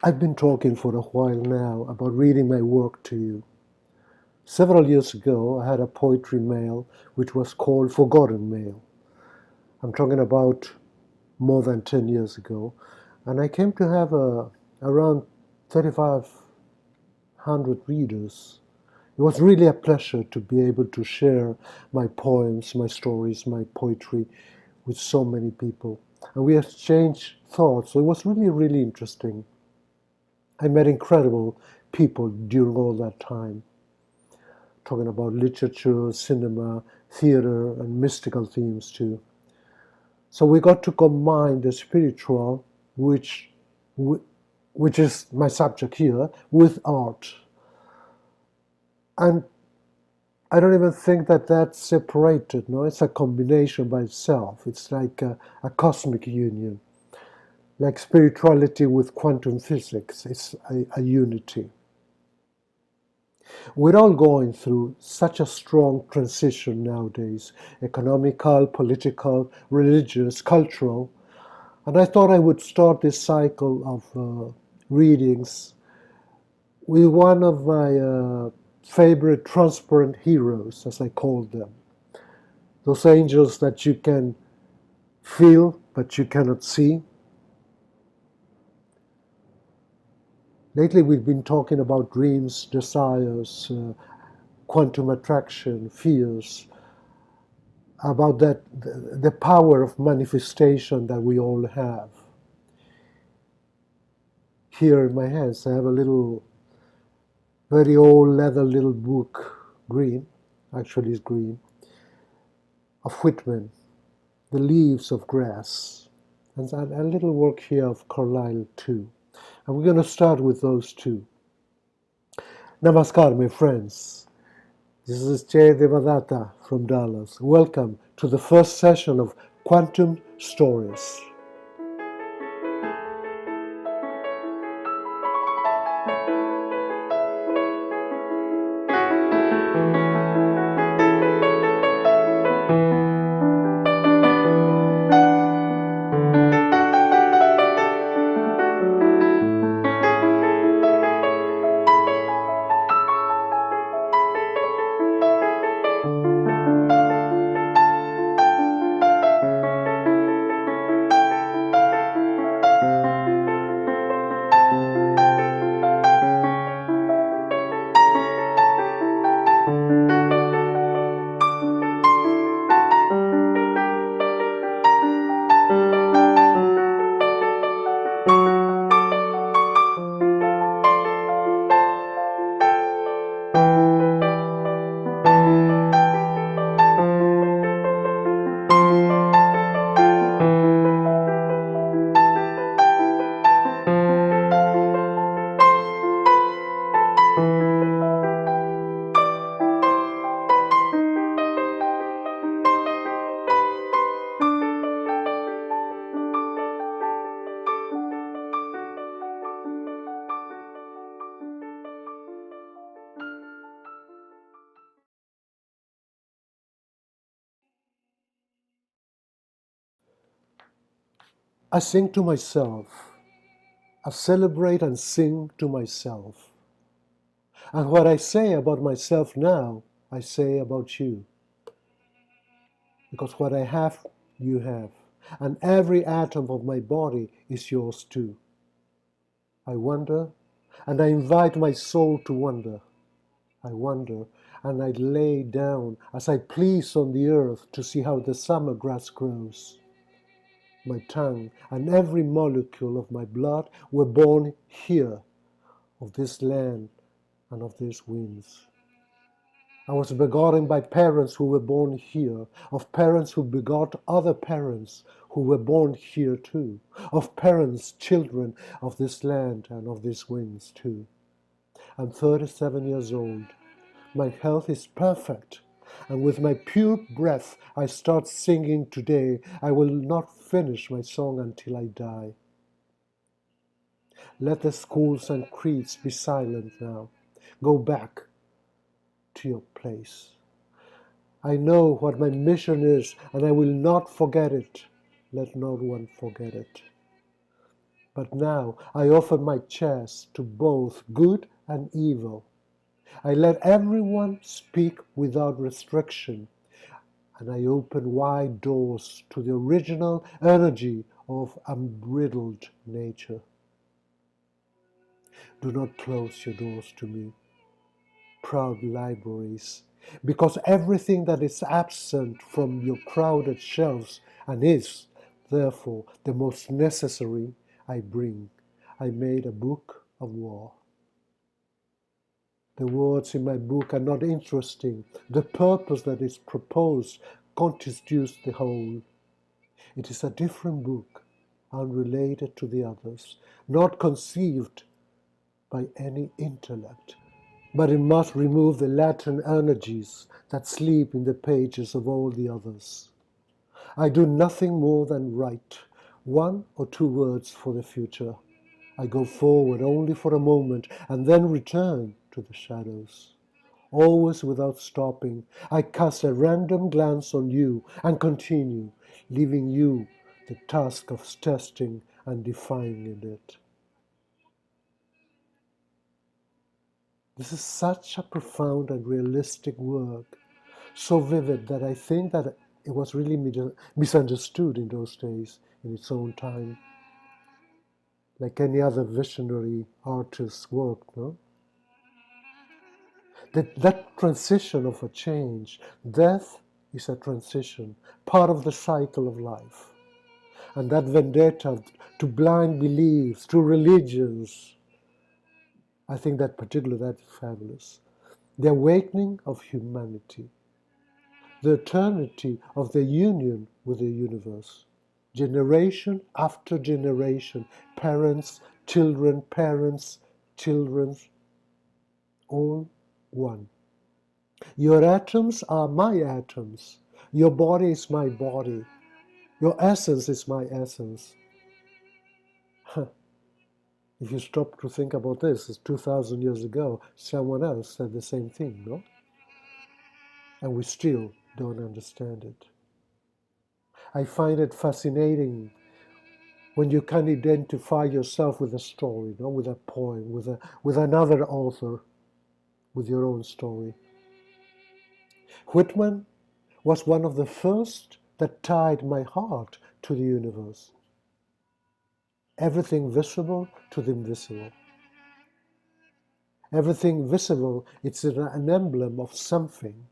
I've been talking for a while now about reading my work to you. Several years ago, I had a poetry mail which was called Forgotten Mail. I'm talking about more than 10 years ago. And I came to have around 3,500 readers. It was really a pleasure to be able to share my poems, my stories, my poetry with so many people. And we exchanged thoughts. So it was really, really interesting. I met incredible people during all that time, talking about literature, cinema, theater, and mystical themes too. So we got to combine the spiritual, which which is my subject here, with art. And I don't even think that that's separated. No, it's a combination by itself. It's like a cosmic union, like spirituality with quantum physics. It's a unity. We're all going through such a strong transition nowadays, economical, political, religious, cultural. And I thought I would start this cycle of readings with one of my favorite transparent heroes, as I call them. Those angels that you can feel but you cannot see. Lately we've been talking about dreams, desires, quantum attraction, fears, about that the power of manifestation that we all have. Here in my hands I have a little, very old leather little book, green, actually it's green, of Whitman, The Leaves of Grass, and a little work here of Carlyle too. And we're going to start with those two. Namaskar, my friends. This is che-devadatta from Dallas. Welcome to the first session of Quantum Stories. I sing to myself. I celebrate and sing to myself. And what I say about myself now, I say about you. Because what I have, you have. And every atom of my body is yours too. I wonder, and I invite my soul to wonder. I wonder, and I lay down as I please on the earth to see how the summer grass grows. My tongue and every molecule of my blood were born here, of this land and of these winds. I was begotten by parents who were born here, of parents who begot other parents who were born here too, of parents, children of this land and of these winds too. I'm 37 years old. My health is perfect, and with my pure breath I start singing today. I will not finish my song until I die. Let the schools and creeds be silent now. Go back to your place. I know what my mission is, and I will not forget it. Let no one forget it. But now I offer my chest to both good and evil. I let everyone speak without restriction, and I open wide doors to the original energy of unbridled nature. Do not close your doors to me, proud libraries, because everything that is absent from your crowded shelves and is, therefore, the most necessary, I bring. I made a book of war. The words in my book are not interesting. The purpose that is proposed constitutes the whole. It is a different book, unrelated to the others, not conceived by any intellect, but it must remove the latent energies that sleep in the pages of all the others. I do nothing more than write one or two words for the future. I go forward only for a moment and then return to the shadows. Always without stopping, I cast a random glance on you and continue, leaving you the task of testing and defining it. This is such a profound and realistic work, so vivid that I think that it was really misunderstood in those days, in its own time, like any other visionary artist's work, no? That transition of a change, death is a transition, part of the cycle of life. And that vendetta to blind beliefs, to religions, I think that particularly that is fabulous. The awakening of humanity, the eternity of the union with the universe. Generation after generation, parents, children, all one. Your atoms are my atoms. Your body is my body. Your essence is my essence. If you stop to think about this, it's 2,000 years ago, someone else said the same thing, no? And we still don't understand it. I find it fascinating when you can identify yourself with a story, no? With a poem, with another author, with your own story. Whitman was one of the first that tied my heart to the universe. Everything visible to the invisible. Everything visible, it's an emblem of something.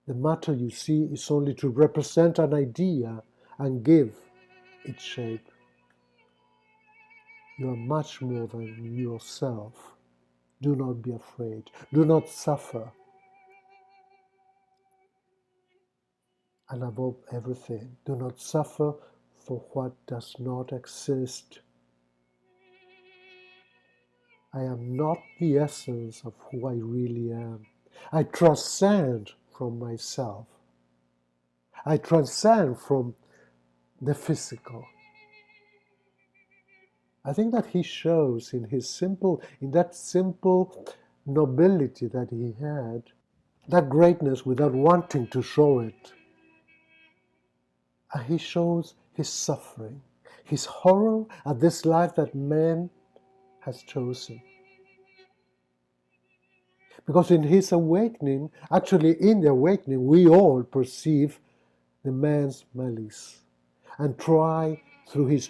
The matter you see is only to represent an idea and give its shape. You are much more than yourself. Do not be afraid. Do not suffer. And above everything, do not suffer for what does not exist. I am not the essence of who I really am. I transcend from myself. I transcend from the physical. I think that he shows in that simple nobility that he had, that greatness without wanting to show it. And he shows his suffering, his horror at this life that man has chosen. Because in his awakening, actually in the awakening, we all perceive the man's malice and try through his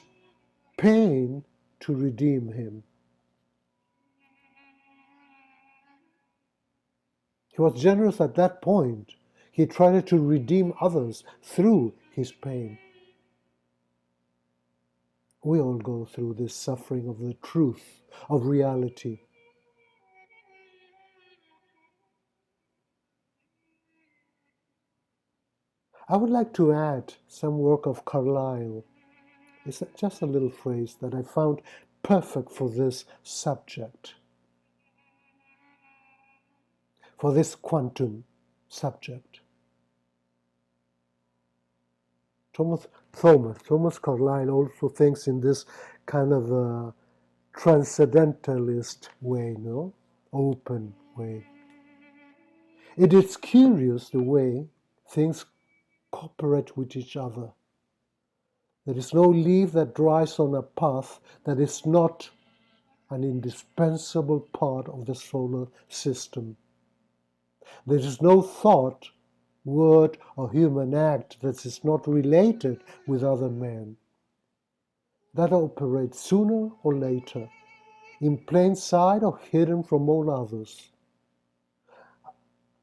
pain to redeem him. He was generous at that point. He tried to redeem others through his pain. We all go through this suffering of the truth, of reality. I would like to add some work of Carlyle. It's just a little phrase that I found perfect for this subject, for this quantum subject. Thomas Carlyle also thinks in this kind of a transcendentalist way, no? Open way. It is curious the way things cooperate with each other. There is no leaf that dries on a path that is not an indispensable part of the solar system. There is no thought, word, or human act that is not related with other men, that operates sooner or later, in plain sight or hidden from all others.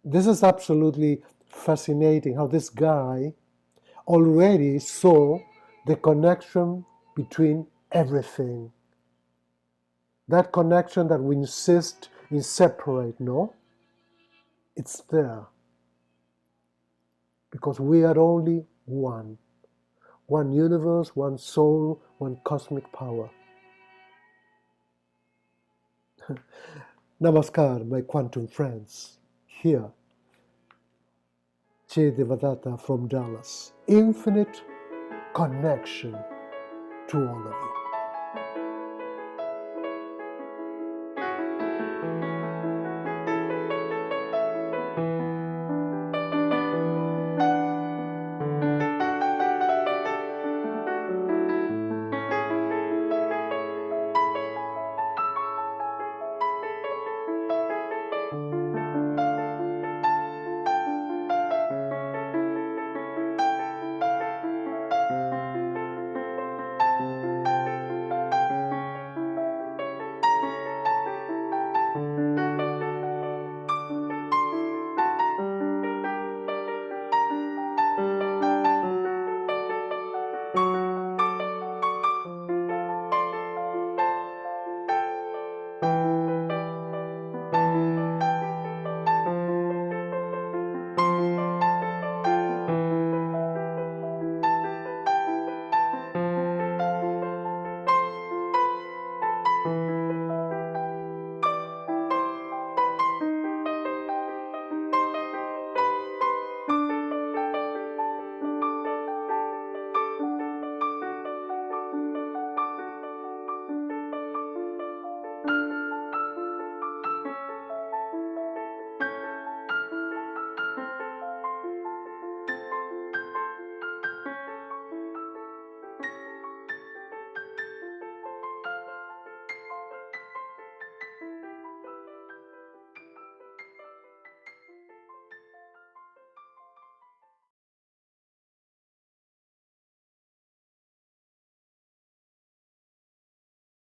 This is absolutely fascinating how this guy already saw the connection between everything. That connection that we insist in separate, no? It's there. Because we are only one. One universe, one soul, one cosmic power. Namaskar, my quantum friends. Here, che-devadatta from Dallas. Infinite connection to all of you.